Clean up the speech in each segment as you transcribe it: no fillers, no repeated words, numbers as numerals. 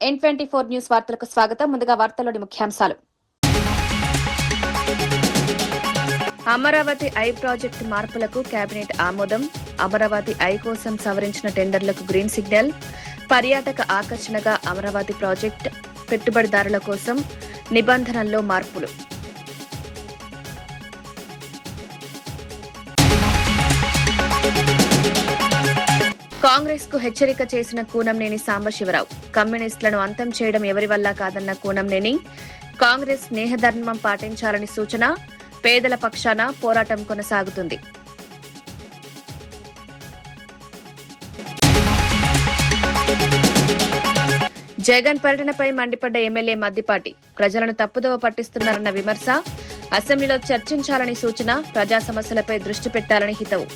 N24 news వార్తలకు స్వాగతం. ముందుగా వార్తల్లోని ముఖ్యాంశాలు. అమరావతి ఐ ప్రాజెక్టు మార్పులకు కేబినెట్ ఆమోదం. అమరావతి ఐ కోసం సవరించిన టెండర్లకు గ్రీన్ సిగ్నల్. పర్యాటక ఆకర్షణగా అమరావతి ప్రాజెక్టు. పెట్టుబడిదారుల కోసం నిబంధనల్లో మార్పులు. కాంగ్రెస్ కు హెచ్చరిక చేసిన కూనంనేని సాంబశివరావు. కమ్యూనిస్టులను అంతం చేయడం ఎవరి వల్ల కాదన్న కూనంనేని. కాంగ్రెస్ స్నేహధర్మం పాటించాలని సూచన. పేదల పక్షాన పోరాటం కొనసాగుతుంది. జగన్ పర్యటనపై మండిపడ్డ ఎమ్మెల్యే మద్దిపాటి. ప్రజలను తప్పుదోవ పట్టిస్తున్నారన్న విమర్శ. అసెంబ్లీలో చర్చించాలని సూచన. ప్రజా సమస్యలపై దృష్టి పెట్టాలని హితవు.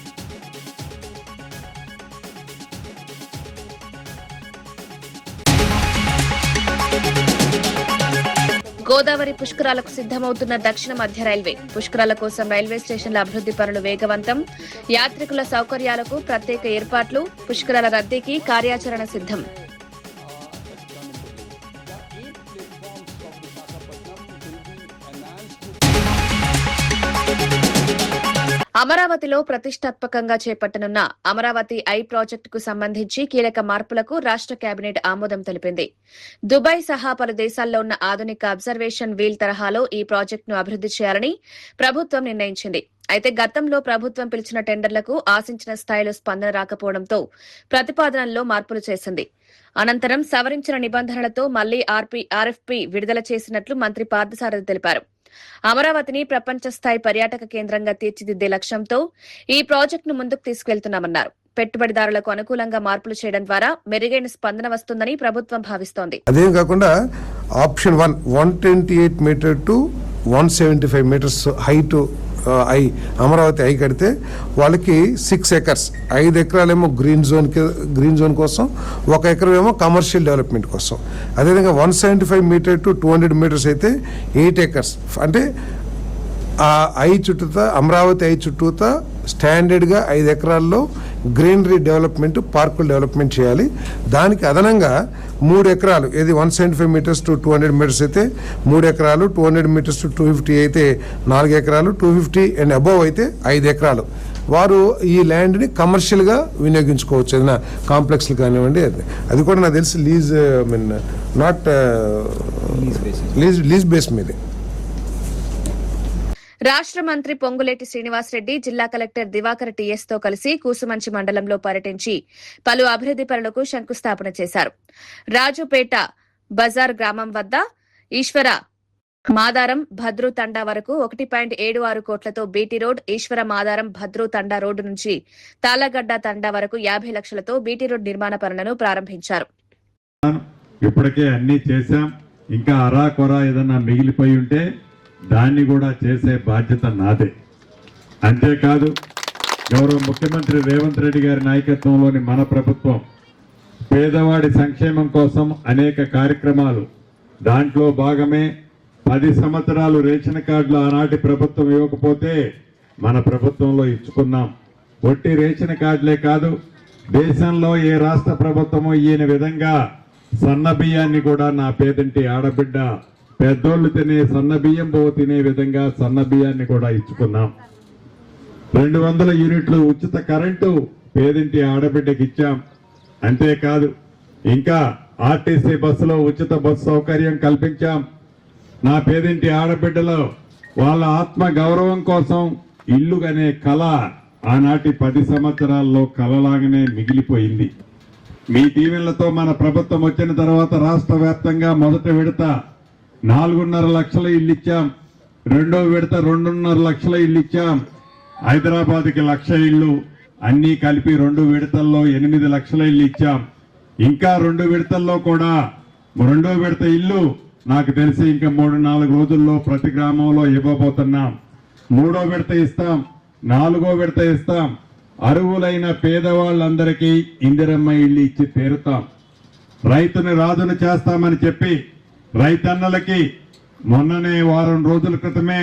గోదావరి పుష్కరాలకు సిద్దమవుతున్న దక్షిణ మధ్య రైల్వే. పుష్కరాల కోసం రైల్వే స్టేషన్ల అభివృద్ది పనులు వేగవంతం. యాత్రికుల సౌకర్యాలకు ప్రత్యేక ఏర్పాట్లు. పుష్కరాల రద్దీకి కార్యాచరణ సిద్దం. అమరావతిలో ప్రతిష్టాత్మకంగా చేపట్టనున్న అమరావతి ఐ ప్రాజెక్టుకు సంబంధించి కీలక మార్పులకు రాష్ట్ర కేబినెట్ ఆమోదం తెలిపింది. దుబాయ్ సహా పలు దేశాల్లో ఉన్న ఆధునిక అబ్జర్వేషన్ వీల్ తరహాలో ఈ ప్రాజెక్టును అభివృద్ది చేయాలని ప్రభుత్వం నిర్ణయించింది. అయితే గతంలో ప్రభుత్వం పిలిచిన టెండర్లకు ఆశించిన స్థాయిలో స్పందన రాకపోవడంతో ప్రతిపాదనల్లో మార్పులు చేసింది. అనంతరం సవరించిన నిబంధనలతో మళ్లీ ఆర్ఎఫ్పీ విడుదల చేసినట్లు మంత్రి పార్థసారథి తెలిపారు. అమరావతిని ప్రపంచ స్థాయి పర్యాటక కేంద్రంగా తీర్చిదిద్దే లక్ష్యంతో ఈ ప్రాజెక్టును ముందుకు తీసుకెళ్తున్నామన్నారు. పెట్టుబడిదారులకు అనుకూలంగా మార్పులు చేయడం ద్వారా మెరుగైన స్పందన వస్తుందని ప్రభుత్వం భావిస్తోంది. అదేం కాకుండా option 128 metre to 175 metres height Amaravati ఐ కడితే వాళ్ళకి 6 ఎకర్స్ 5 ఎకరాలేమో గ్రీన్ జోన్ కోసం, 1 ఎకరం ఏమో కమర్షియల్ డెవలప్మెంట్ కోసం. అదేవిధంగా 175 మీటర్ టు 200 మీటర్స్ అయితే 8 ఎకర్స్ అంటే ఆ ఐ చుట్టూతా అమరావతి ఐ చుట్టూతా స్టాండర్డ్గా 5 ఎకరాల్లో గ్రీనరీ డెవలప్మెంట్, పార్కులు డెవలప్మెంట్ చేయాలి. దానికి అదనంగా 3 ఎకరాలు ఏది 175 మీటర్స్ టు 200 మీటర్స్ అయితే 3 ఎకరాలు, 200 మీటర్స్ టు 250 అయితే 4 ఎకరాలు, 250 అండ్ అబోవ్ అయితే 5 ఎకరాలు వారు ఈ ల్యాండ్ని కమర్షియల్గా వినియోగించుకోవచ్చు. ఏదైనా కాంప్లెక్స్లు కానివ్వండి, అది కూడా నాకు తెలిసి లీజ్ నాట్ లీజ్ బేస్ మీదే. రాష్ట్ర మంత్రి పొంగులేటి శ్రీనివాసరెడ్డి జిల్లా కలెక్టర్ దివాకర్ టీఎస్ తో కలిసి కూసుమంచి మండలంలో పర్యటించి పలు అభివృద్ది పనులకు శంకుస్థాపన చేశారు. రాజుపేట బజార్ గ్రామం వద్ద ఈశ్వర మాదారం భద్రు తండా వరకు 1.76 కోట్లతో బీటీ రోడ్, ఈశ్వర మాదారం భద్రు తండా రోడ్డు నుంచి తాళ్లగడ్డ తండా వరకు 50 లక్షలతో బీటీ రోడ్ నిర్మాణ పనులను ప్రారంభించారు. ఇప్పటికే అన్ని చేశాం. ఇంకా అరాకొరా ఏదన్నా మిగిలిపోయి ఉంటే దాన్ని కూడా చేసే బాధ్యత నాదే. అంతేకాదు గౌరవ ముఖ్యమంత్రి రేవంత్ రెడ్డి గారి నాయకత్వంలోని మన ప్రభుత్వం పేదవాడి సంక్షేమం కోసం అనేక కార్యక్రమాలు, దాంట్లో భాగమే 10 సంవత్సరాలు రేషన్ కార్డులు ఆనాటి ప్రభుత్వం ఇవ్వకపోతే మన ప్రభుత్వంలో ఇచ్చుకున్నాం. ఒట్టి రేషన్ కార్డులే కాదు, దేశంలో ఏ రాష్ట్ర ప్రభుత్వమో ఈయన విధంగా సన్న బియ్యాన్ని కూడా నా పేదంటి ఆడబిడ్డ పెద్దోళ్ళు తినే సన్న బియ్యం తినే విధంగా సన్న బియ్యాన్ని కూడా ఇచ్చుకున్నాం. 200 యూనిట్లు ఉచిత కరెంటు పేదింటి ఆడబిడ్డకి ఇచ్చాం. అంతేకాదు ఇంకా ఆర్టీసీ బస్సులో ఉచిత బస్సు సౌకర్యం కల్పించాం. నా పేదింటి ఆడబిడ్డలో వాళ్ళ ఆత్మ గౌరవం కోసం ఇల్లు అనే కళ ఆనాటి 10 సంవత్సరాల్లో కలలాగానే మిగిలిపోయింది. మీ దీవెనలతో మన ప్రభుత్వం వచ్చిన తర్వాత రాష్ట్ర వ్యాప్తంగా మొదటి విడత 4.5 లక్షల ఇల్లు ఇచ్చాం. రెండో విడత 2.5 లక్షల ఇల్లు ఇచ్చాం. హైదరాబాద్కి 1,00,000 ఇల్లు అన్నీ కలిపి 2 విడతల్లో 8 లక్షల ఇల్లు ఇచ్చాం. ఇంకా 2 విడతల్లో కూడా 2వ విడత ఇల్లు నాకు తెలిసి ఇంకా 3-4 రోజుల్లో ప్రతి గ్రామంలో ఇవ్వబోతున్నాం. 3వ విడత ఇస్తాం, 4వ విడత ఇస్తాం. అర్హులైన పేదవాళ్ళందరికీ ఇందిరమ్మ ఇల్లు ఇచ్చి తీరుతాం. రైతుని రాజును చేస్తామని చెప్పి రైతన్నలకి మొన్ననే వారం రోజుల క్రితమే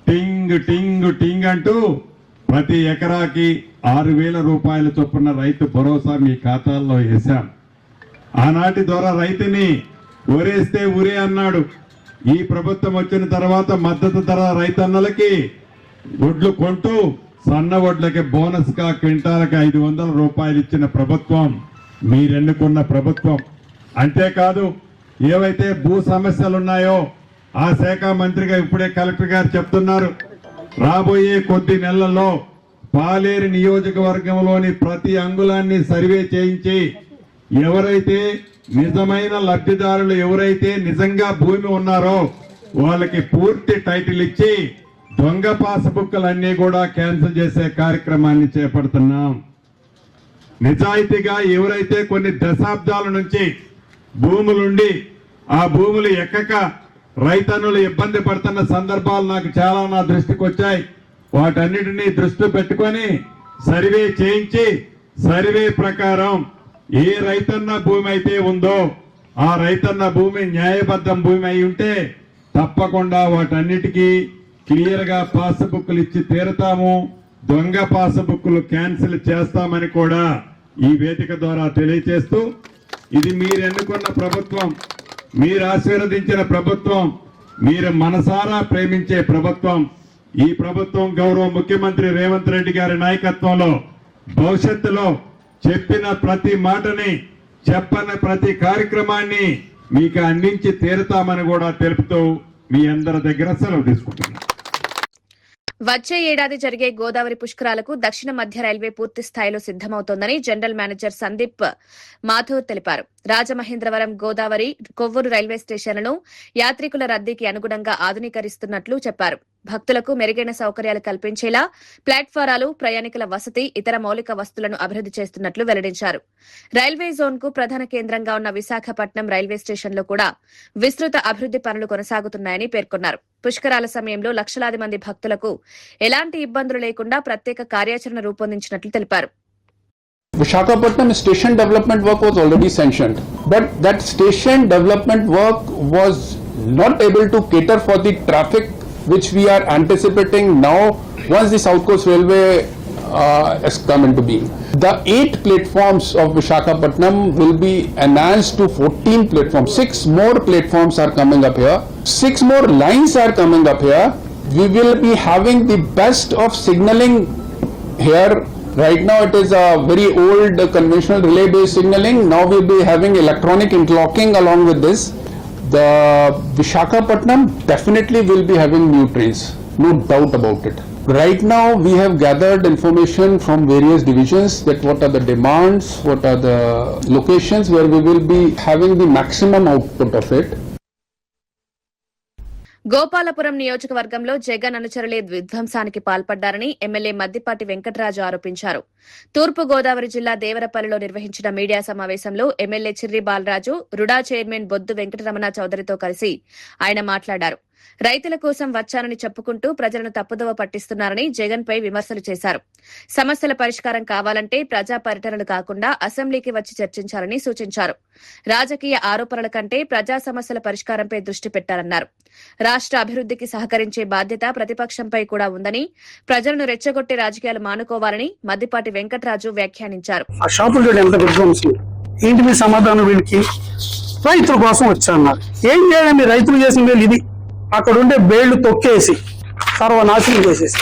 టింగ్ టింగ్ టింగ్ అంటూ ప్రతి ఎకరాకి 6,000 రూపాయల చొప్పున రైతు భరోసా మీ ఖాతాల్లో వేశాం. ఆనాటి ద్వారా రైతుని ఊరేస్తే ఊరే అన్నాడు. ఈ ప్రభుత్వం వచ్చిన తర్వాత మద్దతు ధర రైతన్నలకి వడ్లు కొంటూ సన్న వడ్లకి బోనస్ గా క్వింటాలకి 500 రూపాయలు ఇచ్చిన ప్రభుత్వం మీరెన్నుకున్న ప్రభుత్వం. అంతేకాదు ఏవైతే భూ సమస్యలు ఉన్నాయో ఆ శాఖ మంత్రిగా ఇప్పుడే కలెక్టర్ గారు చెప్తున్నారు, రాబోయే కొద్ది నెలల్లో పాలేరు నియోజకవర్గంలోని ప్రతి అంగుళాన్ని సర్వే చేయించి ఎవరైతే నిజమైన లబ్ధిదారులు ఎవరైతే నిజంగా భూమి ఉన్నారో వాళ్ళకి పూర్తి టైటిల్ ఇచ్చి దొంగ పాస్బుక్లన్నీ కూడా క్యాన్సిల్ చేసే కార్యక్రమాన్ని చేపడుతున్నాం. నిజాయితీగా ఎవరైతే కొన్ని దశాబ్దాల నుంచి భూములుండి ఆ భూములు ఎక్కక రైతన్నులు ఇబ్బంది పడుతున్న సందర్భాలు నాకు చాలా నా దృష్టికి వచ్చాయి. వాటన్నిటినీ దృష్టి పెట్టుకొని సర్వే చేయించి సర్వే ప్రకారం ఏ రైతన్న భూమి అయితే ఉందో ఆ రైతన్న భూమి న్యాయబద్ధం భూమి అయి ఉంటే తప్పకుండా వాటన్నిటికీ క్లియర్ గా పాస్బుక్లు ఇచ్చి తీరుతాము. దొంగ పాస్బుక్లు క్యాన్సిల్ చేస్తామని కూడా ఈ వేదిక ద్వారా తెలియజేస్తూ, ఇది మీరు ఎన్నుకున్న ప్రభుత్వం, మీరు ఆశీర్వదించిన ప్రభుత్వం, మీరు మనసారా ప్రేమించే ప్రభుత్వం. ఈ ప్రభుత్వం గౌరవ ముఖ్యమంత్రి రేవంత్ రెడ్డి గారి నాయకత్వంలో భవిష్యత్తులో చెప్పిన ప్రతి మాటని చెప్పని ప్రతి కార్యక్రమాన్ని మీకు అందించి తీరుతామని కూడా తెలుపుతూ మీ అందరి దగ్గర సెలవు తీసుకుంటున్నాను. వచ్చే ఏడాది జరిగే గోదావరి పుష్కరాలకు దక్షిణ మధ్య రైల్వే పూర్తి స్థాయిలో సిద్దమవుతోందని జనరల్ మేనేజర్ సందీప్ మాథూర్ తెలిపారు. రాజమహేంద్రవరం, గోదావరి, కొవ్వూరు రైల్వే స్టేషన్లను యాత్రికుల రద్దీకి అనుగుణంగా ఆధునీకరిస్తున్నట్లు చెప్పారు. భక్తులకు మెరుగైన సౌకర్యాలు కల్పించేలా ప్లాట్ఫారాలు, ప్రయాణికుల వసతి, ఇతర మౌలిక వస్తువులను అభివృద్ది చేస్తున్నట్లు వెల్లడించారు. రైల్వే జోన్ కు ప్రధాన కేంద్రంగా ఉన్న విశాఖపట్నం రైల్వే స్టేషన్లో కూడా విస్తృత అభివృద్ది పనులు కొనసాగుతున్నాయని పేర్కొన్నారు. పుష్కరాల సమయంలో లక్షలాది మంది భక్తులకు ఎలాంటి ఇబ్బందులు లేకుండా ప్రత్యేక కార్యాచరణ రూపొందించినట్లు తెలిపారు. Visakhapatnam station development work was already sanctioned, but that station development work was not able to cater for the traffic which we are anticipating now once the South Coast Railway has come into being. The 8 platforms of Visakhapatnam will be enhanced to 14 platforms. 6 more platforms are coming up here. 6 more lines are coming up here. We will be having the best of signaling here. Right now it is a very old conventional relay-based signaling. Now we will be having electronic interlocking along with this. The Visakhapatnam definitely will be having new trains, no doubt about it. Right now we have gathered information from various divisions that what are the demands, what are the locations where we will be having the maximum output of it. Gopalapuram నియోజకవర్గంలో జగన్ అనుచరులే విధ్వంసానికి పాల్పడ్డారని MLA Maddipati Venkataraju ఆరోపించారు. తూర్పు గోదావరి జిల్లా దేవరపల్లిలో నిర్వహించిన media సమావేశంలో MLA Chirri Balaraju, RUDA chairman Boddu Venkataramana చౌదరితో కలిసి ఆయన మాట్లాడారు. రైతుల కోసం వచ్చానని చెప్పుకుంటూ ప్రజలను తప్పుదోవ పట్టిస్తున్నారని జగన్ పై విమర్శలు చేశారు. సమస్యల పరిష్కారం కావాలంటే ప్రజా పర్యటనలు కాకుండా అసెంబ్లీకి వచ్చి చర్చించాలని సూచించారు. రాజకీయ ఆరోపణల కంటే ప్రజా సమస్యల పరిష్కారంపై దృష్టి పెట్టారన్నారు. రాష్ట్ర అభివృద్ధికి సహకరించే బాధ్యత ప్రతిపక్షంపై కూడా ఉందని, ప్రజలను రెచ్చగొట్టే రాజకీయాలు మానుకోవాలని మద్దిపాటి వెంకటరాజు వ్యాఖ్యానించారు. ఏంటి మీ సమాధానం? వీళ్ళకి రైతుల కోసం వచ్చాన్నారు. ఏం చేయాలి? రైతులు చేసిన వీళ్ళు ఇది అక్కడ ఉండే బేళ్లు తొక్కేసి సర్వనాశనం చేసేసి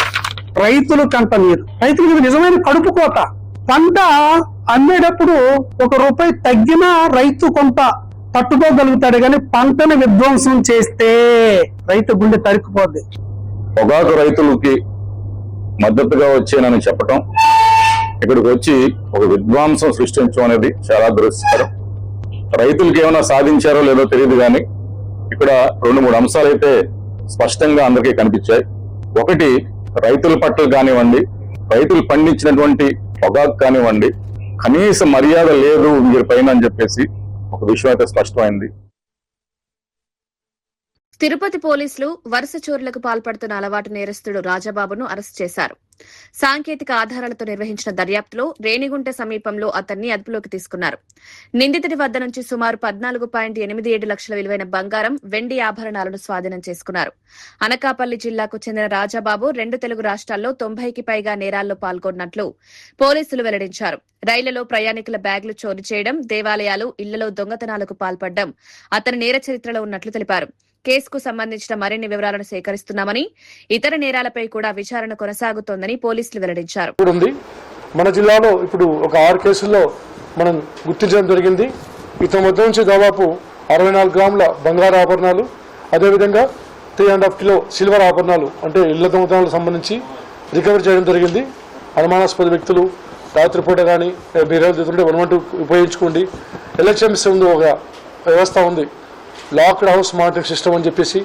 రైతులు కంట నీరు. రైతులకు నిజమైన కడుపు కోత. పంట అమ్మేటప్పుడు ₹1 తగ్గినా రైతు కొంత తట్టుకోగలుగుతాడు, కానీ పంటను విధ్వంసం చేస్తే రైతు గుండె తరుక్కుపోద్ది. పొగాకు రైతులకి మద్దతుగా వచ్చేనని చెప్పటం, ఇక్కడికి వచ్చి ఒక విధ్వంసం సృష్టించడం అనేది చాలా దురదృష్టకరం. రైతులకి ఏమైనా సాధించారో లేదో తెలియదు, కానీ ఇక్కడ 2-3 అంశాలు అయితే స్పష్టంగా అందరికీ కనిపించాయి. ఒకటి, రైతుల పట్ల కానివ్వండి, రైతులు పండించినటువంటి పొగాకు కానివ్వండి, కనీస మర్యాద లేదు వీరి పైన అని చెప్పేసి ఒక విషయం అయితే స్పష్టమైంది. తిరుపతి పోలీసులు వరుస చోరులకు పాల్పడుతున్న అలవాటు నేరస్తుడు రాజాబాబును అరెస్ట్ చేశారు. సాంకేతిక ఆధారాలతో నిర్వహించిన దర్యాప్తులో రేణిగుంట సమీపంలో అతన్ని అదుపులోకి తీసుకున్నారు. నిందితుడి వద్ద నుంచి సుమారు 14.87 లక్షల విలువైన బంగారం, వెండి ఆభరణాలను స్వాధీనం చేసుకున్నారు. అనకాపల్లి జిల్లాకు చెందిన రాజాబాబు 2 తెలుగు రాష్ట్రాల్లో 90కి పైగా నేరాల్లో పాల్గొన్నట్లు పోలీసులు వెల్లడించారు. రైళ్లలో ప్రయాణికుల బ్యాగులు చోరీ చేయడం, దేవాలయాలు, ఇళ్లలో దొంగతనాలకు పాల్పడడం అతని నేర చరిత్రలో ఉన్నట్లు తెలిపారు. కేసుకు సంబంధించిన మరిన్ని వివరాలను సేకరిస్తున్నామని, ఇతర నేరాలపై కూడా విచారణ కొనసాగుతోందని పోలీసులు వెల్లడించారు. మన జిల్లాలో ఇప్పుడు ఒక 6 కేసుల్లో మనం గుర్తించడం జరిగింది. ఇతని వద్ద నుంచి దాదాపు 64 గ్రాముల బంగారు ఆభరణాలు, అదేవిధంగా 3.5 కిలో సిల్వర్ ఆభరణాలు అంటే ఇళ్ల దొంగతనాలకు సంబంధించి రికవరీ చేయడం జరిగింది. అనుమానాస్పద వ్యక్తులు రాత్రిపూట కానీ మీరు ఎదుగుతుంటే 112 ఉపయోగించుకోండి. ఎల్హెచ్ఎంఎస్ ఉంది, ఒక వ్యవస్థ ఉంది, లాక్డ్ హౌస్ మానిటరింగ్ సిస్టమ్ అని చెప్పేసి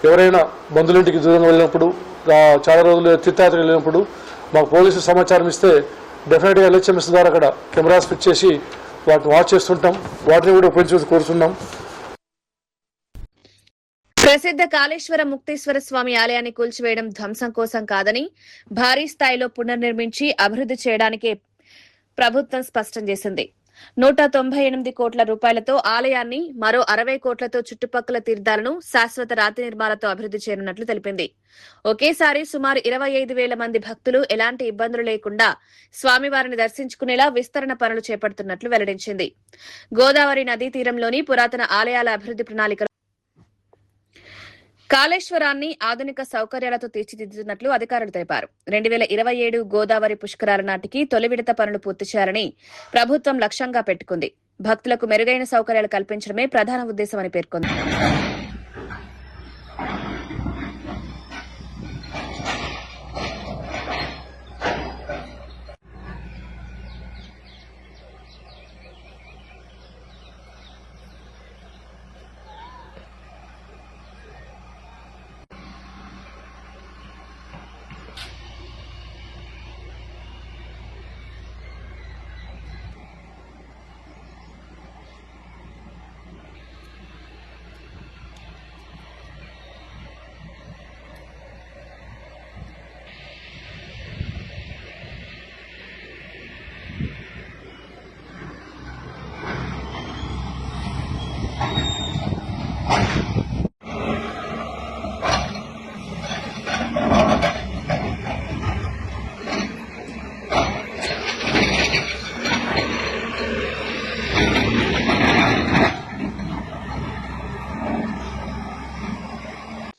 ఎవరైనా బంధువులింటికి దూరంగా వెళ్ళినప్పుడు, చాలా రోజులు తీర్థయాత్ర వెళ్ళినప్పుడు మాకు పోలీసు సమాచారం ఇస్తే డెఫినెట్గా ఎల్హెచ్ఎంఎస్ ద్వారా అక్కడ కెమెరాస్ ఫిట్ చేసి వాటిని వాచ్ చేస్తుంటాం. వాటిని కూడా ఉపయోగించి కోరుతున్నాం. ప్రసిద్ధ కాళేశ్వర ముక్తేశ్వర స్వామి ఆలయాన్ని కూల్చివేయడం ధ్వంసం కోసం కాదని, భారీ స్థాయిలో పునర్నిర్మించి అభివృద్ది చేయడానికే ప్రభుత్వం స్పష్టం చేసింది. 198 కోట్ల రూపాయలతో ఆలయాన్ని, మరో 60 కోట్లతో చుట్టుపక్కల తీర్థాలను శాశ్వత రాతి నిర్మాణాలతో అభివృద్ది చేయనున్నట్లు తెలిపింది. ఒకేసారి సుమారు 25,000 మంది భక్తులు ఎలాంటి ఇబ్బందులు లేకుండా స్వామివారిని దర్శించుకునేలా విస్తరణ పనులు చేపడుతున్నట్లు వెల్లడించింది. గోదావరి నదీ తీరంలోని పురాతన ఆలయాల అభివృద్ది ప్రణాళిక కాళేశ్వరాన్ని ఆధునిక సౌకర్యాలతో తీర్చిదిద్దుతున్నట్లు అధికారులు తెలిపారు. 2027 గోదావరి పుష్కరాల నాటికి తొలి విడత పనులు పూర్తి చేయాలని ప్రభుత్వం లక్ష్యంగా పెట్టుకుంది. భక్తులకు మెరుగైన సౌకర్యాలు కల్పించడమే ప్రధాన ఉద్దేశమని పేర్కొంది.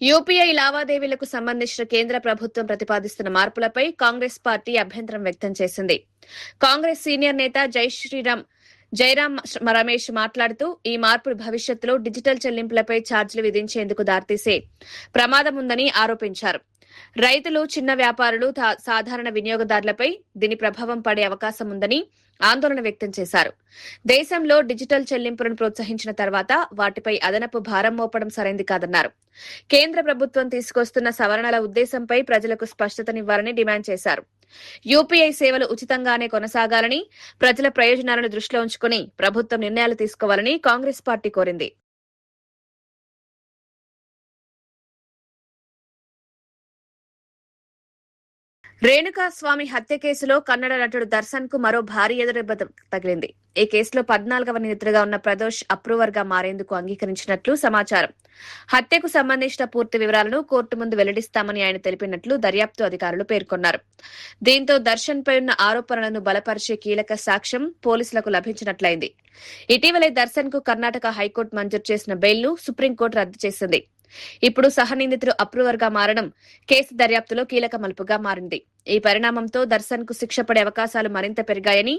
యూపీఐ లావాదేవీలకు సంబంధించిన కేంద్ర ప్రభుత్వం ప్రతిపాదిస్తున్న మార్పులపై కాంగ్రెస్ పార్టీ అభ్యంతరం వ్యక్తం చేసింది. కాంగ్రెస్ సీనియర్ నేత జైరాం రమేష్ మాట్లాడుతూ ఈ మార్పులు భవిష్యత్తులో డిజిటల్ చెల్లింపులపై ఛార్జీలు విధించేందుకు దారితీసే ప్రమాదం ఉందని ఆరోపించారు. రైతులు, చిన్న వ్యాపారులు, సాధారణ వినియోగదారులపై దీని ప్రభావం పడే అవకాశం ఉందని ఆందోళన వ్యక్తం చేశారు. దేశంలో డిజిటల్ చెల్లింపులను ప్రోత్సహించిన తర్వాత వాటిపై అదనపు భారం మోపడం సరైంది కాదన్నారు. కేంద్ర ప్రభుత్వం తీసుకొస్తున్న సవరణల ఉద్దేశంపై ప్రజలకు స్పష్టతనివ్వాలని డిమాండ్ చేశారు. యూపీఐ సేవలు ఉచితంగానే కొనసాగాలని, ప్రజల ప్రయోజనాలను దృష్టిలో ఉంచుకుని ప్రభుత్వం నిర్ణయాలు తీసుకోవాలని కాంగ్రెస్ పార్టీ కోరింది. రేణుకా స్వామి హత్య కేసులో కన్నడ నటుడు దర్శన్ కు మరో భారీ ఎదురుదెబ్బ తగిలింది. ఈ కేసులో 14వ నిందితుడిగా ఉన్న ప్రదోష్ అప్రూవర్ గా మారేందుకు అంగీకరించినట్లు సమాచారం. హత్యకు సంబంధించిన పూర్తి వివరాలను కోర్టు ముందు వెల్లడిస్తామని ఆయన తెలిపినట్లు దర్యాప్తు అధికారులు పేర్కొన్నారు. దీంతో దర్శన్ పై ఉన్న ఆరోపణలను బలపరిచే కీలక సాక్ష్యం పోలీసులకు లభించినట్లయింది. ఇటీవలే దర్శన్ కు కర్ణాటక హైకోర్టు మంజూరు చేసిన బెయిల్ను సుప్రీంకోర్టు రద్దు చేసింది. ఇప్పుడు సహనిందితుడు అప్రూవర్ గా మారడం కేసు దర్యాప్తులో కీలక మలుపుగా మారింది. ఈ పరిణామంతో దర్శన్ కు శిక్ష పడే అవకాశాలు మరింత పెరిగాయని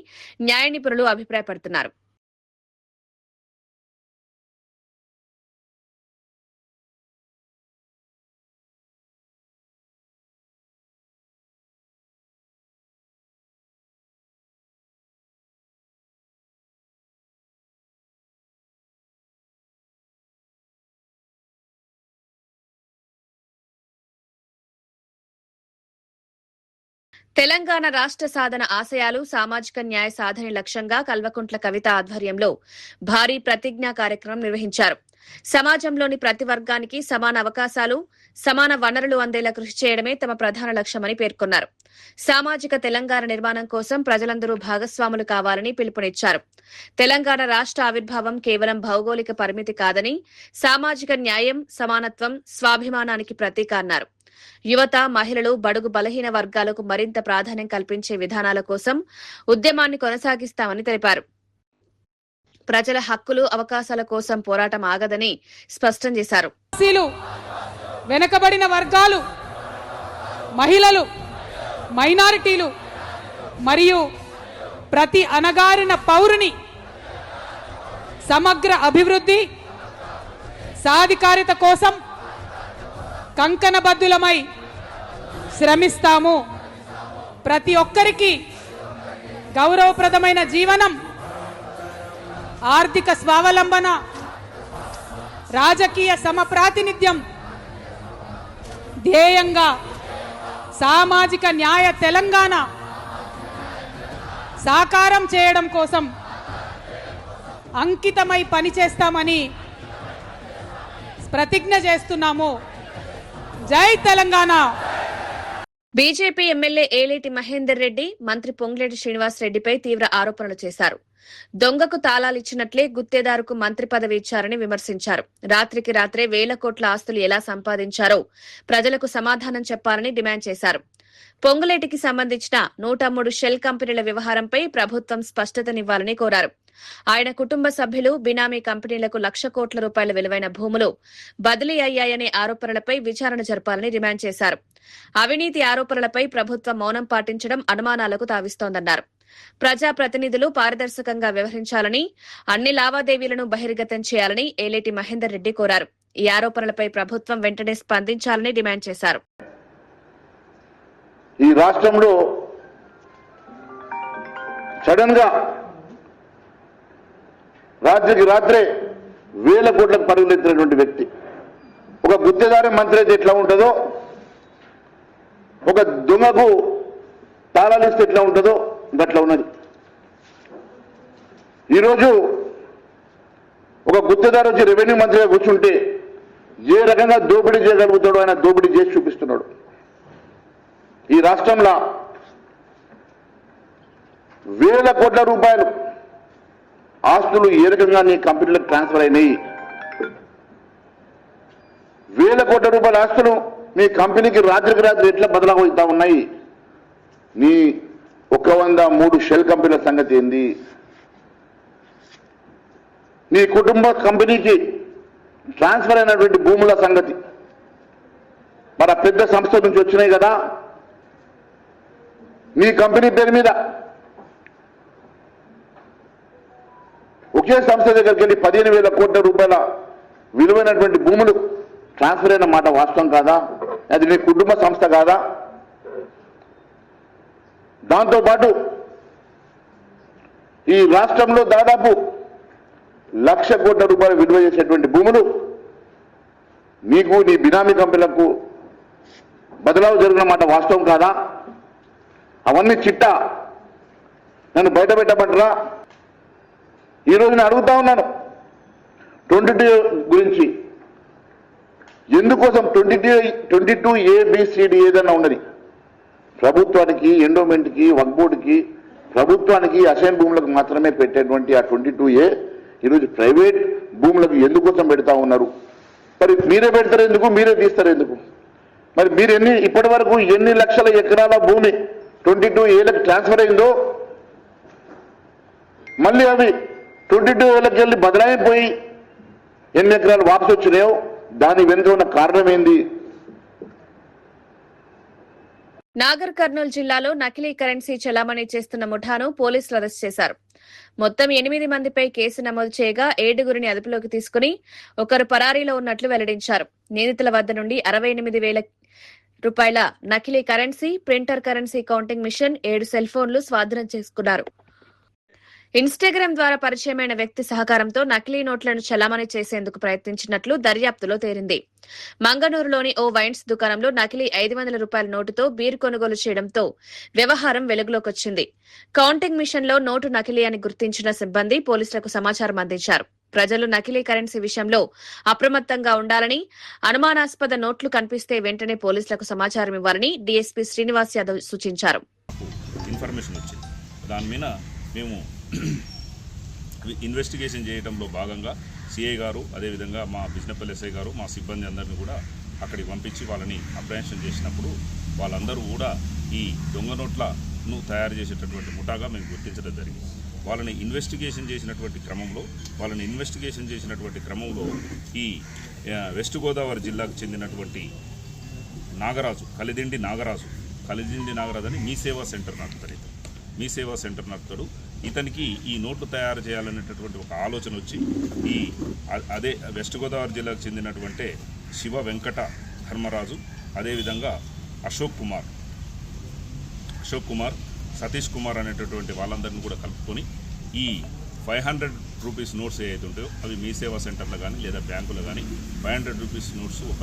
న్యాయ నిపుణులు అభిప్రాయపడుతున్నారు. తెలంగాణ రాష్ట్ర సాధన ఆశయాలు సామాజిక న్యాయ సాధన లక్ష్యంగా కల్వకుంట్ల కవిత ఆధ్వర్యంలో భారీ ప్రతిజ్ఞా కార్యక్రమం నిర్వహించారు. సమాజంలోని ప్రతి వర్గానికి సమాన అవకాశాలు, సమాన వనరులు అందేలా కృషి చేయడమే తమ ప్రధాన లక్ష్యమని పేర్కొన్నారు. సామాజిక తెలంగాణ నిర్మాణం కోసం ప్రజలందరూ భాగస్వాములు కావాలని పిలుపునిచ్చారు. తెలంగాణ రాష్ట్ర ఆవిర్భావం కేవలం భౌగోళిక పరిమితి కాదని, సామాజిక న్యాయం, సమానత్వం, స్వాభిమానానికి ప్రతీక అన్నారు. యువత, మహిళలు, బడుగు బలహీన వర్గాలకు మరింత ప్రాధాన్యం కల్పించే విధానాల కోసం ఉద్యమాన్ని కొనసాగిస్తామని తెలిపారు. ప్రజల హక్కులు, అవకాశాల కోసం పోరాటం ఆగదని స్పష్టం చేశారు. వెనుకబడిన వర్గాలు, మహిళలు, మైనారిటీలు మరియు ప్రతి అణగారిన పౌరుని సమగ్ర అభివృద్ధి, సాధికారిత కోసం కంకణబద్ధులమై శ్రమిస్తాము. ప్రతి ఒక్కరికి గౌరవప్రదమైన జీవనం, ఆర్థిక స్వావలంబన, రాజకీయ సమప్రాతినిధ్యం ధ్యేయంగా సామాజిక న్యాయ తెలంగాణ సాకారం చేయడం కోసం అంకితమై పనిచేస్తామని ప్రతిజ్ఞ చేస్తున్నాము. జై తెలంగాణ. బీజేపీ ఎమ్మెల్యే ఏలేటి మహేందర్ రెడ్డి మంత్రి పొంగులేటి శ్రీనివాస్ రెడ్డిపై తీవ్ర ఆరోపణలు చేశారు. దొంగకు తాళాలిచ్చినట్లే గుత్తేదారుకు మంత్రి పదవి ఇచ్చారని విమర్శించారు. రాత్రికి రాత్రే వేల కోట్ల ఆస్తులు ఎలా సంపాదించారో ప్రజలకు సమాధానం చెప్పాలని డిమాండ్ చేశారు. పొంగులేటికి సంబంధించిన 103 షెల్ కంపెనీల వ్యవహారంపై ప్రభుత్వం స్పష్టతనివ్వాలని కోరారు. ఆయన కుటుంబ సభ్యులు, బినామీ కంపెనీలకు లక్ష కోట్ల రూపాయల విలువైన భూములు బదిలీ అయ్యాయనే ఆరోపణలపై విచారణ జరపాలని డిమాండ్ చేశారు. అవినీతి ఆరోపణలపై ప్రభుత్వం మౌనం పాటించడం అనుమానాలకు తావిస్తోందన్నారు. ప్రజాప్రతినిధులు పారదర్శకంగా వ్యవహరించాలని, అన్ని లావాదేవీలను బహిర్గతం చేయాలని ఏలేటి మహేందర్ రెడ్డి కోరారు. ఈ ఆరోపణలపై ప్రభుత్వం వెంటనే స్పందించాలని డిమాండ్ చేశారు. ఈ రాష్ట్రంలో సడన్ గా రాత్రికి రాత్రే వేల కోట్లకు పరుగులెత్తినటువంటి వ్యక్తి, ఒక గుత్తేదారి మంత్రి అయితే ఎట్లా ఉంటుందో, ఒక దొంగకు తాళాలిస్తే ఎట్లా ఉంటుందో గట్లా ఉన్నది. ఈరోజు ఒక గుత్తేదారు వచ్చి రెవెన్యూ మంత్రిగా కూర్చుంటే ఏ రకంగా దోపిడీ చేయగలుగుతాడో ఆయన దోపిడీ చేసి చూపిస్తున్నాడు. ఈ రాష్ట్రంలో వేల కోట్ల రూపాయలు ఆస్తులు ఏ రకంగా నీ కంపెనీలకు ట్రాన్స్ఫర్ అయినాయి, వేల కోట్ల రూపాయల ఆస్తులు నీ కంపెనీకి రాత్రికి రాత్రి ఎట్లా బదలాగవుతా ఉన్నాయి, నీ 103 షెల్ కంపెనీల సంగతి ఏంది, నీ కుటుంబ కంపెనీకి ట్రాన్స్ఫర్ అయినటువంటి భూముల సంగతి మన పెద్ద సంస్థ నుంచి వచ్చినాయి కదా, నీ కంపెనీ పేరు మీద ఒకే సంస్థ దగ్గరికి వెళ్ళి 15,000 కోట్ల రూపాయల విలువైనటువంటి భూములు ట్రాన్స్ఫర్ అయిన మాట వాస్తవం కాదా? అది నీ కుటుంబ సంస్థ కాదా? దాంతోపాటు ఈ రాష్ట్రంలో దాదాపు 1,00,000 కోట్ల రూపాయలు విలువ చేసేటువంటి భూములు నీకు, నీ బినామీ కంపెనీలకు బదలావు జరిగిన మాట వాస్తవం కాదా? అవన్నీ చిట్టా నన్ను బయట పెట్టమంటారా? ఈరోజు నేను అడుగుతా ఉన్నాను 22 గురించి. ఎందుకోసం 22 ABCD ఏదన్నా ఉన్నది, ప్రభుత్వానికి, ఎండోమెంట్కి, వక్ఫ్ బోర్డుకి, ప్రభుత్వానికి అసైన్ భూములకు మాత్రమే పెట్టేటువంటి ఆ 22A ఈరోజు ప్రైవేట్ భూములకు ఎందుకోసం పెడతా ఉన్నారు? మరి మీరే పెడతారు ఎందుకు, మీరే తీస్తారు ఎందుకు? మరి మీరు ఇప్పటి వరకు ఎన్ని లక్షల ఎకరాల భూమి 22Aలకు ట్రాన్స్ఫర్ అయిందో, మళ్ళీ అవి 22Aలకు వెళ్ళి బదలాయిపోయి ఎన్ని ఎకరాలు వాపసు వచ్చినాయో దాని వెనుక ఉన్న కారణం ఏంది? నాగర్ కర్నూలు జిల్లాలో నకిలీ కరెన్సీ చెలామణి చేస్తున్న ముఠాను పోలీసులు అరెస్ట్ చేశారు. మొత్తం 8 మందిపై కేసు నమోదు చేయగా 7గురిని అదుపులోకి తీసుకుని ఒకరు పరారీలో ఉన్నట్లు వెల్లడించారు. నిందితుల వద్ద నుండి 68,000 రూపాయల నకిలీ currency, printer currency counting machine, 7 cell ఫోన్లు స్వాధీనం చేసుకున్నారు. ఇన్స్టాగ్రామ్ ద్వారా పరిచయమైన వ్యక్తి సహకారంతో నకిలీ నోట్లను చలామణి చేసేందుకు ప్రయత్నించినట్లు దర్యాప్తులో తేలింది. మంగనూరులోని ఓ వైన్స్ దుకాణంలో నకిలీ 500 రూపాయల నోటుతో బీర్ కొనుగోలు చేయడంతో వ్యవహారం వెలుగులోకొచ్చింది. కౌంటింగ్ మిషన్లో నోటు నకిలీ అని గుర్తించిన సిబ్బంది పోలీసులకు సమాచారం అందించారు. ప్రజలు నకిలీ కరెన్సీ విషయంలో అప్రమత్తంగా ఉండాలని, అనుమానాస్పద నోట్లు కనిపిస్తే వెంటనే పోలీసులకు సమాచారం ఇవ్వాలని డీఎస్పీ శ్రీనివాస్ యాదవ్ సూచించారు. ఇన్ఫర్మేషన్ వచ్చింది. దాని మీద మేము ఇన్వెస్టిగేషన్ చేయడంలో భాగంగా సిఐ గారు, అదేవిధంగా మా బిజినపల్లి ఎస్ఐ గారు, మా సిబ్బంది అందరినీ కూడా అక్కడికి పంపించి వాళ్ళని అప్రహెన్షన్ చేసినప్పుడు వాళ్ళందరూ కూడా ఈ దొంగ నోట్లను తయారు చేసేటటువంటి ముఠాగా మేము గుర్తించడం జరిగింది. వాళ్ళని ఇన్వెస్టిగేషన్ చేసినటువంటి క్రమంలో ఈ వెస్ట్ గోదావరి జిల్లాకు చెందినటువంటి నాగరాజు, కలిదిండి నాగరాజు అని మీ సేవా సెంటర్ నడుపుతాడు. ఇతనికి ఈ నోట్లు తయారు చేయాలనేటటువంటి ఒక ఆలోచన వచ్చి అదే వెస్ట్ గోదావరి జిల్లాకు చెందినటువంటి శివ వెంకట ధర్మరాజు, అదేవిధంగా అశోక్ కుమార్, సతీష్ కుమార్ అనేటటువంటి వాళ్ళందరినీ కూడా కలుపుకొని ఈ 500 రూపీస్ నోట్స్ ఏవైతే ఉంటాయో అవి మీ సేవా సెంటర్లో కానీ లేదా బ్యాంకులో కానీ 500 రూపీస్ నోట్స్ ఒక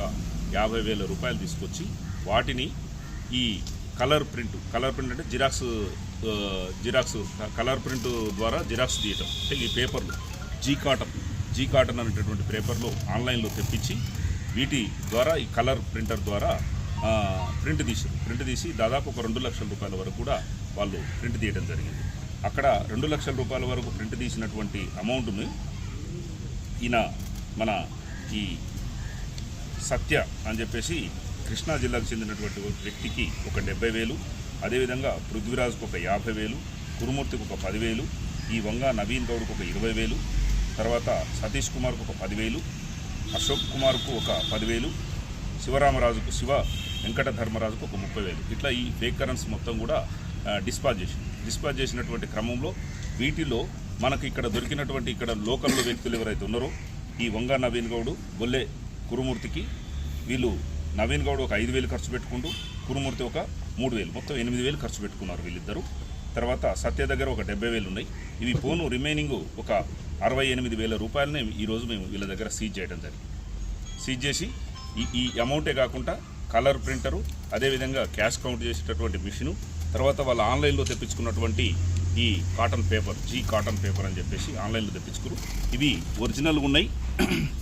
50,000 రూపాయలు తీసుకొచ్చి వాటిని ఈ కలర్ ప్రింట్ అంటే జిరాక్స్ కలర్ ప్రింట్ ద్వారా జిరాక్స్ తీయటం. అంటే ఈ పేపర్లు జీ కాటన్ అనేటటువంటి పేపర్లు ఆన్లైన్లో తెప్పించి వీటి ద్వారా ఈ కలర్ ప్రింటర్ ద్వారా ప్రింట్ తీసి దాదాపు ఒక 2 లక్షల రూపాయల వరకు కూడా వాళ్ళు ప్రింట్ తీయడం జరిగింది. అక్కడ 2 లక్షల రూపాయల వరకు ప్రింట్ తీసినటువంటి అమౌంట్ను మన ఈ సత్య అని చెప్పేసి కృష్ణా జిల్లాకు చెందినటువంటి వ్యక్తికి ఒక 70,000, అదేవిధంగా పృథ్వీరాజ్కు ఒక 50,000, కురుమూర్తికి ఒక 10,000, ఈ వంగ నవీన్ గౌడ్కు ఒక 20,000, తర్వాత సతీష్ కుమార్కు ఒక 10,000, అశోక్ కుమార్కు ఒక 10,000, శివ వెంకట ధర్మరాజుకు ఒక 30,000. ఇట్లా ఈ ఫేక్ కరెన్సీ మొత్తం కూడా డిస్పాచ్ చేసినటువంటి క్రమంలో వీటిలో మనకు ఇక్కడ దొరికినటువంటి ఇక్కడ లోకల్లో వ్యక్తులు ఎవరైతే ఉన్నారో ఈ వంగ నవీన్ గౌడ్, బొల్లె కురుమూర్తికి వీళ్ళు నవీన్ గౌడ్ ఒక 5,000 ఖర్చు పెట్టుకుంటూ కురుమూర్తి ఒక 3,000, మొత్తం 8,000 ఖర్చు పెట్టుకున్నారు వీళ్ళిద్దరూ. తర్వాత సత్య దగ్గర ఒక 70,000 ఉన్నాయి. ఇవి పోను రిమైనింగ్ ఒక 68,000 రూపాయలని ఈరోజు మేము వీళ్ళ దగ్గర సీజ్ చేయడం జరిగింది. సీజ్ చేసి ఈ అమౌంటే కాకుండా కలర్ ప్రింటరు, అదేవిధంగా క్యాష్ కౌంట్ చేసేటటువంటి మిషను, తర్వాత వాళ్ళు ఆన్లైన్లో తెప్పించుకున్నటువంటి ఈ కాటన్ పేపర్ అని చెప్పేసి ఆన్లైన్లో తెప్పించుకురు. ఇవి ఒరిజినల్గా ఉన్నాయి.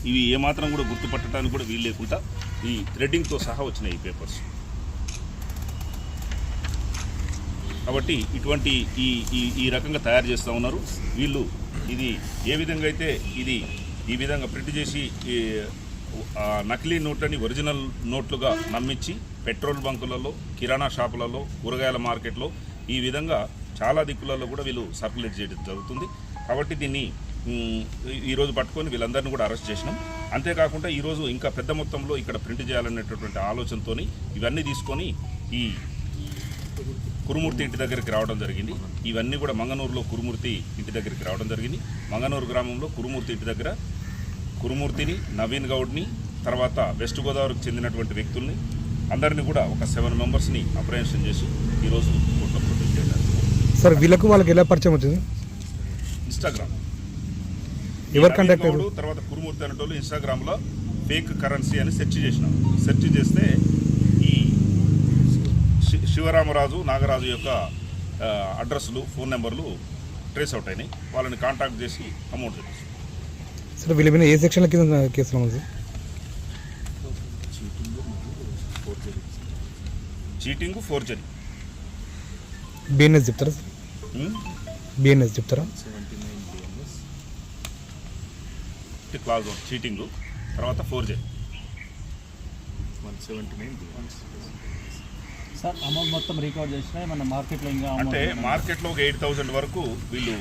ఇవి ఏమాత్రం కూడా గుర్తుపట్టడానికి కూడా వీలు లేకుండా ఈ థ్రెడ్డింగ్తో సహా వచ్చినాయి ఈ పేపర్స్. కాబట్టి ఇటువంటి ఈ రకంగా తయారు చేస్తూ ఉన్నారు వీళ్ళు. ఇది ఏ విధంగా అయితే ఈ విధంగా ప్రింట్ చేసి నకిలీ నోట్లని ఒరిజినల్ నోట్లుగా నమ్మించి పెట్రోల్ బంకులలో, కిరాణా షాపులలో, కూరగాయల మార్కెట్లో ఈ విధంగా చాలా దిక్కులలో కూడా వీళ్ళు సర్క్యులేట్ చేయడం జరుగుతుంది. కాబట్టి దీన్ని ఈరోజు పట్టుకొని వీళ్ళందరినీ కూడా అరెస్ట్ చేసినాం. అంతేకాకుండా ఈరోజు ఇంకా పెద్ద మొత్తంలో ఇక్కడ ప్రింట్ చేయాలనేటటువంటి ఆలోచనతో ఇవన్నీ తీసుకొని ఈ కురుమూర్తి ఇంటి దగ్గరికి రావడం జరిగింది. ఇవన్నీ కూడా మంగనూరులో కురుమూర్తి ఇంటి దగ్గరికి రావడం జరిగింది. మంగనూరు గ్రామంలో కురుమూర్తి ఇంటి దగ్గర కురుమూర్తిని, నవీన్ గౌడ్ని, తర్వాత వెస్ట్ గోదావరికి చెందినటువంటి వ్యక్తుల్ని అందరినీ కూడా ఒక 7 మెంబర్స్ని అప్రహెన్షన్ చేసి ఈరోజు కోర్టులో ప్రొడ్యూస్ చేయడం. సార్ వాళ్ళకి ఎలా పరిచయం వచ్చింది? ఇన్స్టాగ్రామ్ ఎవరు కాంటాక్ట్ తర్వాత కురుమూర్తి అనేటోళ్ళు ఇన్స్టాగ్రామ్లో ఫేక్ కరెన్సీ అని సెర్చ్ చేస్తే ఈ శివరామరాజు, నాగరాజు యొక్క అడ్రస్లు, ఫోన్ నెంబర్లు ట్రేస్ అవుట్ అయినాయి. వాళ్ళని కాంటాక్ట్ చేసి అమౌంట్ తెచ్చి సార్ వీళ్ళ మీద ఏ సెక్షన్ల కింద కేసులు ఉంది? Cheating, forgery. బిఎన్ఎస్ చెప్తారా? బిఎన్ఎస్ చెప్తారా? క్లాస్ 1 చీటింగ్, తర్వాత ఫోర్జరీ. సార్ అమౌంట్ మొత్తం రికార్డ్ చేసినా మన మార్కెట్లో ఇంకా అంటే మార్కెట్లో ఒక 8,000 వరకు వీళ్ళు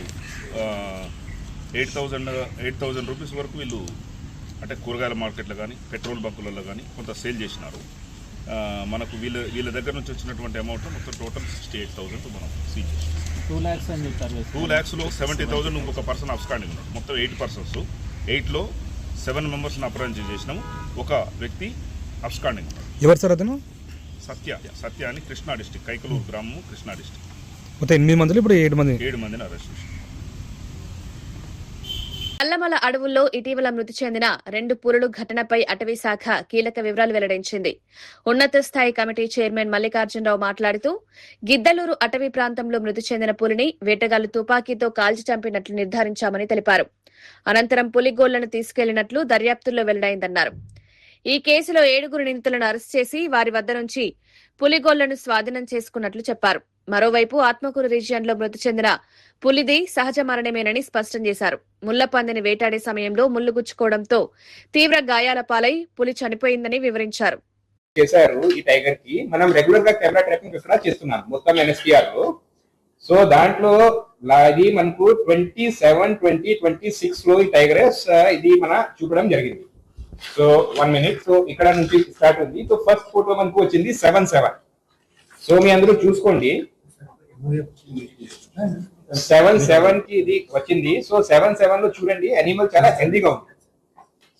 8,000 రూపీస్ వరకు వీళ్ళు అంటే కూరగాయల మార్కెట్లో కానీ పెట్రోల్ బంకులలో కానీ కొంత సేల్ చేసినారు. మనకు వీళ్ళ దగ్గర నుంచి వచ్చినటువంటి అమౌంట్ మొత్తం టోటల్ 68,000 మనం సీజ్ చేసినాం. 2 lakhs అని చెప్పారు. 2 lakhsలో 70,000 ఇంకొక పర్సన్ అబ్స్కాండింగ్ ఉన్నాడు. మొత్తం 8 పర్సన్స్. 8లో 7 మెంబర్స్ని అప్రహెన్షన్ చేసినాము. ఒక వ్యక్తి అబ్స్కాండింగ్ ఉన్నాడు. ఎవరు సార్ అతను? సత్య అని కృష్ణా డిస్టిక్, కైకలూరు గ్రామము, కృష్ణా డిస్టిక్. మొత్తం 8 మందిలో ఇప్పుడు 7 మందిని అరెస్ట్ చేసినాం. అల్లమల అడవుల్లో ఇటీవల మృతి చెందిన 2 పులులు ఘటనపై అటవీ శాఖ కీలక వివరాలు వెల్లడించింది. ఉన్నత స్థాయి కమిటీ చైర్మన్ మల్లికార్జునరావు మాట్లాడుతూ గిద్దలూరు అటవీ ప్రాంతంలో మృతి చెందిన పులిని వేటగాళ్లు తుపాకీతో కాల్చి చంపినట్లు నిర్ధారించామని తెలిపారు. అనంతరం పులిగోళ్లను తీసుకెళ్లినట్లు దర్యాప్తుల్లో వెల్లడైందన్నారు. ఈ కేసులో 7 నిందితులను అరెస్ట్ చేసి వారి వద్ద నుంచి పులిగోళ్లను స్వాధీనం చేసుకున్నట్లు చెప్పారు. మరోవైపు ఆత్మకూరు రీజియన్లో మృతి చెందిన పులిది సహజ మరణమేనని స్పష్టం చేశారు. ముళ్లపందిని వేటాడే సమయంలో ముళ్లు గుచ్చుకోవడంతో తీవ్ర గాయాల పాలై పులి చనిపోయిందని వివరించారు. చేశారు ఈ టైగర్ కి మనం రెగ్యులర్ గా కెమెరా ట్రాపింగ్ ఇక్కడ చేస్తున్నాం మొత్తం ఎన్ఎస్టీఆర్ లో. సో దాంట్లో ఇది మనకు 27, 20, 26 లో ఈ టైగర్ ఇది మన చూపడం జరిగింది. So 1 minute. సో ఇక్కడ నుంచి స్టార్ట్ ఉంది. సో ఫస్ట్ ఫోటో మనకు వచ్చింది 7/7. సో మీ అందరూ చూసుకోండి 7/7 కి ఇది వచ్చింది. సో 7/7 లో చూడండి అనిమల్ చాలా హెల్దీగా ఉంది.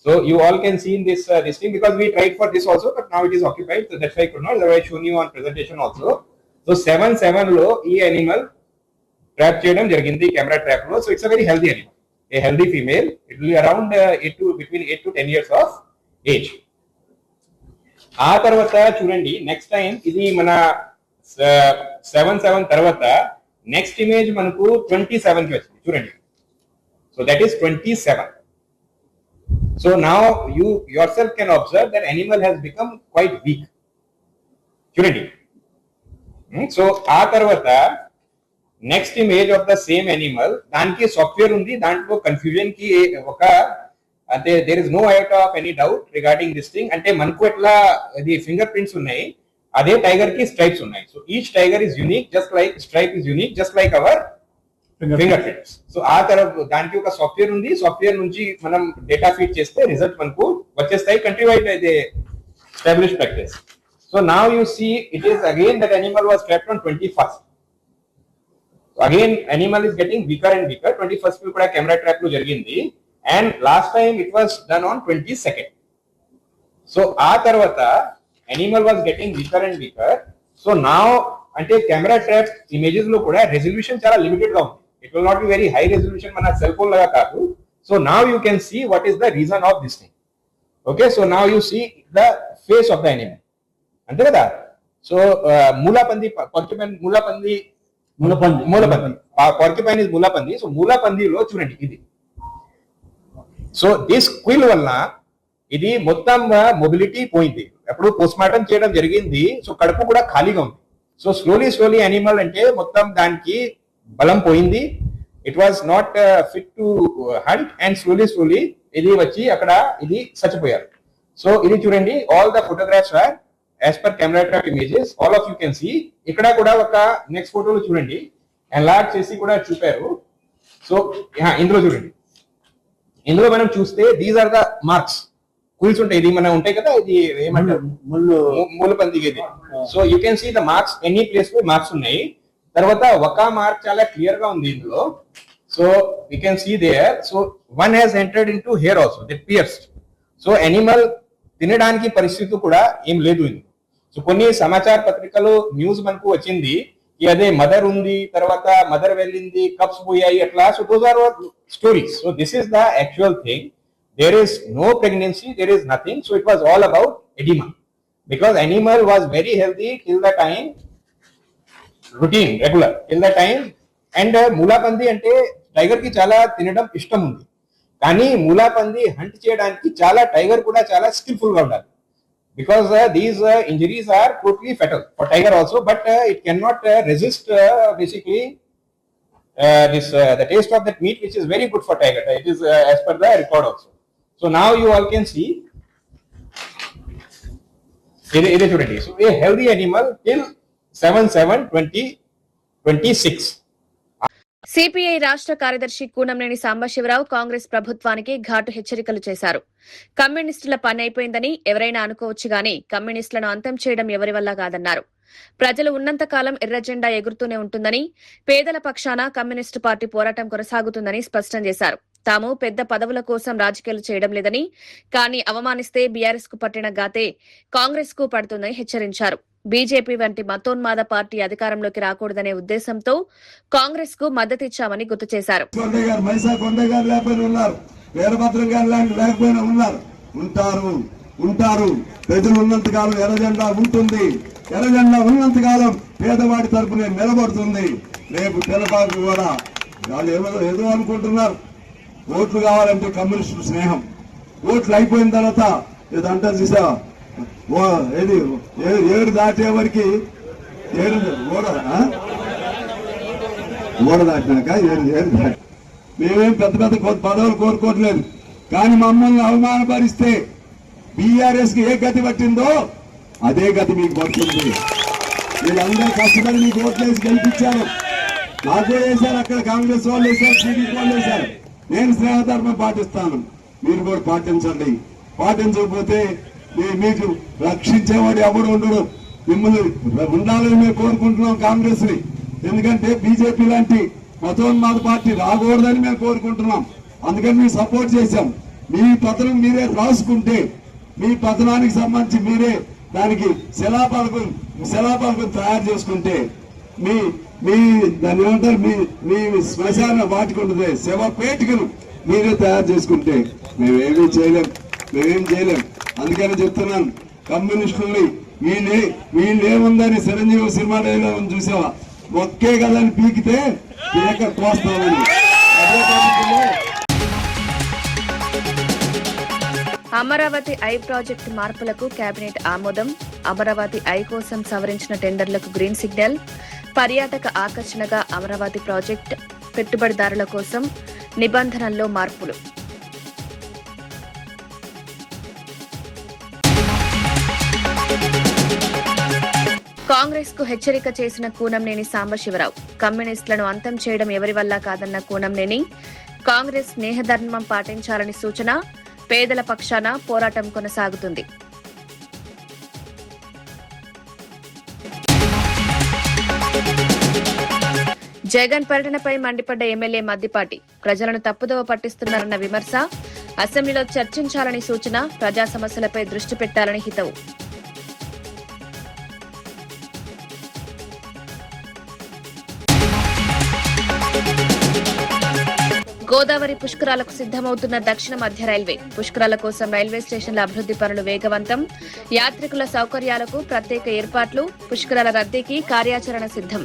So you all can see in this thing because we tried for this also but now it is occupied, so that's why I could not, otherwise shown you on presentation also. So 7/7 లో ఈ animal trap చేయడం జరిగింది camera trap లో. So it's a very healthy animal, a healthy female. It will be around between 8 to 10 years of age. ఆ తర్వాత చూడండి next time ఇది మన 7/7 తర్వాత నెక్స్ట్ ఇమేజ్ మనకు 27 కి వచ్చింది చూడండి. So that is 27. So now you yourself can observe that animal has become quite weak. చూడండి. సో ఆ తర్వాత next image of the same animal, దానికి సాఫ్ట్వేర్ ఉంది, దాంట్లో కన్ఫ్యూజన్ కి ఒక అంటే there is no idea of any doubt regarding this thing. అంటే మనకు ఎట్లా ఇది ఫింగర్ ప్రింట్స్ ఉన్నాయి, అదే టైగర్ కి స్ట్రైప్స్ ఉన్నాయి. So each tiger is unique, just like stripe is unique, just like our finger prints. So ఆ తర్వాత దానికి ఒక సాఫ్ట్వేర్ ఉంది, సాఫ్ట్వేర్ నుంచి మనం డేటా ఫీడ్ చేస్తే రిజల్ట్ మనకు వచ్చేస్తాయి. కంట్రీ వైడ్ అయితే establish practice. So now you see it is again that animal was trapped on 21st. Again animal is getting weaker and weaker. 21st కూడా కెమెరా ట్రాప్ లో జరిగింది and last time it was done on 22nd. So ఆ తర్వాత animal was getting weaker and weaker. So now అంటే camera trap images లో కూడా resolution చాలా limited గా ఉంది. It will not be very high resolution, మన సెల్ ఫోన్ లాగా కాదు. So now you can see what is the reason of this thing. Okay, so now you see the face of the animal. అంతే కదా. So మూలాపంది porcupine is మూలాపంది. So మూలాపందిలో చూడండి ఇది. సో దిస్ క్విల్ వల్ల ఇది మొత్తం మొబిలిటీ పోయింది. అప్పుడు పోస్ట్ మార్టం చేయడం జరిగింది. సో కడుపు కూడా ఖాళీగా ఉంది. సో స్లోలీ అనిమల్ అంటే మొత్తం దానికి బలం పోయింది. It was not fit to hunt and slowly ఇది వచ్చి అక్కడ ఇది చచ్చిపోయారు. సో ఇది చూడండి, all the photographs are as per camera trap images, all of you can see. ఇక్కడ కూడా ఒక నెక్స్ట్ ఫోటోలో చూడండి ఎన్లార్జ్ చేసి కూడా చూపారు. సో ఇందులో చూడండి, ఇందులో మనం చూస్తే these are the marks, quills ఉంటాయి, ఇది మన ఉంటాయి కదా, ఇది ఏమంటారు ముళ్ళపందికి ఇది. So you can see the marks, any place లో మార్క్స్ ఉన్నాయి. తర్వాత ఒక మార్క్ చాలా క్లియర్ గా ఉంది ఇందులో. So you can see there. So one has entered in to here also, the pierced. So animal తినడానికి పరిస్థితి కూడా ఏం లేదు ఇందులో. సో కొన్ని సమాచార పత్రికలు న్యూస్ మనకు వచ్చింది అదే మదర్ ఉంది, తర్వాత మదర్ వెళ్ళింది, కప్స్ పోయాయి అట్లా. So those are stories. So this is the actual thing. There is no pregnancy, there is nothing. So it was all about oedema, because animal was very healthy till the time, routine regular till the time. And మూలాపంది అంటే tiger కి చాలా తినడం ఇష్టం ఉంది, కానీ మూలాపంది hunt చేయడానికి చాలా టైగర్ కూడా చాలా స్కిల్ఫుల్ గా ఉండాలి. Because these injuries are totally fatal for tiger also, but it cannot resist basically the taste of that meat, which is very good for tiger. It is as per the record also. So now you all can see. It is so a healthy animal till 7/7/2026. CPI రాష్ట్ర కార్యదర్శి కూనంనేని సాంబశివరావు కాంగ్రెస్ ప్రభుత్వానికి ఘాటు హెచ్చరికలు చేశారు. కమ్యూనిస్టుల పని అయిపోయిందని ఎవరైనా అనుకోవచ్చు గాని కమ్యూనిస్టులను అంతం చేయడం ఎవరి వల్ల కాదన్నారు. ప్రజలు ఉన్నంతకాలం ఎర్ర జెండా ఎగురుతూనే ఉంటుందని, పేదల పక్షాన కమ్యూనిస్టు పార్టీ పోరాటం కొనసాగుతుందని స్పష్టం చేశారు. తాము పెద్ద పదవుల కోసం రాజకీయాలు చేయడం లేదని, కానీ అవమానిస్తే బీఆర్ఎస్ కు పట్టిన గాతే కాంగ్రెస్ కు పడుతుందని హెచ్చరించారు. బీజేపీ వంటి మతోన్మాద పార్టీ అధికారంలోకి రాకూడదనే ఉద్దేశంతో కాంగ్రెస్ కు మద్దతిచ్చామని గుర్తు చేశారు. ఉంటారు ప్రజలు ఉన్నంత కాలం ఎర్రజెండా ఉంటుంది. ఎర్రజెండా ఉన్నంత కాలం పేదవాడి తరపునే నిలబడుతుంది. రేపు తెలపాకు కూడా వాళ్ళు ఏదో అనుకుంటున్నారు, ఓట్లు కావాలంటే కమ్యూనిస్టు స్నేహం, ఓట్లు అయిపోయిన తర్వాత ఇదంతా చూసా ఏడు దాటే వరకు ఓడ దాటినాక ఏడు దాటి మేమేం పెద్ద పెద్ద పదవులు కోరుకోవట్లేదు. కానీ మమ్మల్ని అవమానపరిస్తే బీఆర్ఎస్ కి ఏ గతి పట్టిందో అదే గతి మీకు పడుతుంది. వీళ్ళందరూ కష్టపడి మీకు ఓట్లేసి గెలిపించారు. నాకు వేశారు, అక్కడ కాంగ్రెస్ వాళ్ళు వేశారు, టీడీపీ వాళ్ళు వేశారు. నేను స్నేహధర్మం పాటిస్తాను, మీరు కూడా పాటించండి. పాటించకపోతే మీకు రక్షించేవాడు ఎవడు ఉండడు. మిమ్మల్ని ఉండాలని మేము కోరుకుంటున్నాం కాంగ్రెస్ ని. ఎందుకంటే బీజేపీ లాంటి మతోన్మాద పార్టీ రాకూడదని మేము కోరుకుంటున్నాం. అందుకని మేము సపోర్ట్ చేశాం. మీ పతనం మీరే రాసుకుంటే, మీ పతనానికి సంబంధించి మీరే దానికి శిలాపలకం తయారు చేసుకుంటే, మీ దాన్ని ఏమంటారు, మీ శ్మశాన వాటికి ఉంటుంది శవపేటికను మీరే తయారు చేసుకుంటే మేమేం చేయలేం. అందుకని చెప్తున్నాను, కమ్యూనిస్టుల్ని వీళ్ళేముందని చిరంజీవి సినిమా డైలో చూసావా, ఒక్కే కదని పీకితే పీక కోస్తామని. అమరావతి ఐ ప్రాజెక్టు మార్పులకు కేబినెట్ ఆమోదం. అమరావతి ఐ కోసం సవరించిన టెండర్లకు గ్రీన్ సిగ్నల్. పర్యాటక ఆకర్షణగా అమరావతి ప్రాజెక్ట్. పెట్టుబడిదారుల కోసం నిబంధనల్లో మార్పులు. కాంగ్రెస్ కు హెచ్చరిక చేసిన కూనంనేని సాంబశివరావు. కమ్యూనిస్టులను అంతం చేయడం ఎవరి వల్ల కాదన్న కూనంనేని, కాంగ్రెస్ స్నేహధర్మం పాటించాలని సూచన. పేదల పక్షాన పోరాటం కొనసాగుతుంది. జగన్ పర్యటనపై మండిపడ్డ ఎమ్మెల్యే మద్దిపాటి. ప్రజలను తప్పుదోవ పట్టిస్తున్నారన్న విమర్శ. అసెంబ్లీలో చర్చించాలని సూచన. ప్రజా సమస్యలపై దృష్టి పెట్టాలని హితవు. గోదావరి పుష్కరాలకు సిద్దమవుతున్న దక్షిణ మధ్య రైల్వే. పుష్కరాల కోసం రైల్వే స్టేషన్ల అభివృద్ది పనులు వేగవంతం. యాత్రికుల సౌకర్యాలకు ప్రత్యేక ఏర్పాట్లు. పుష్కరాల రద్దీకి కార్యాచరణ సిద్దం.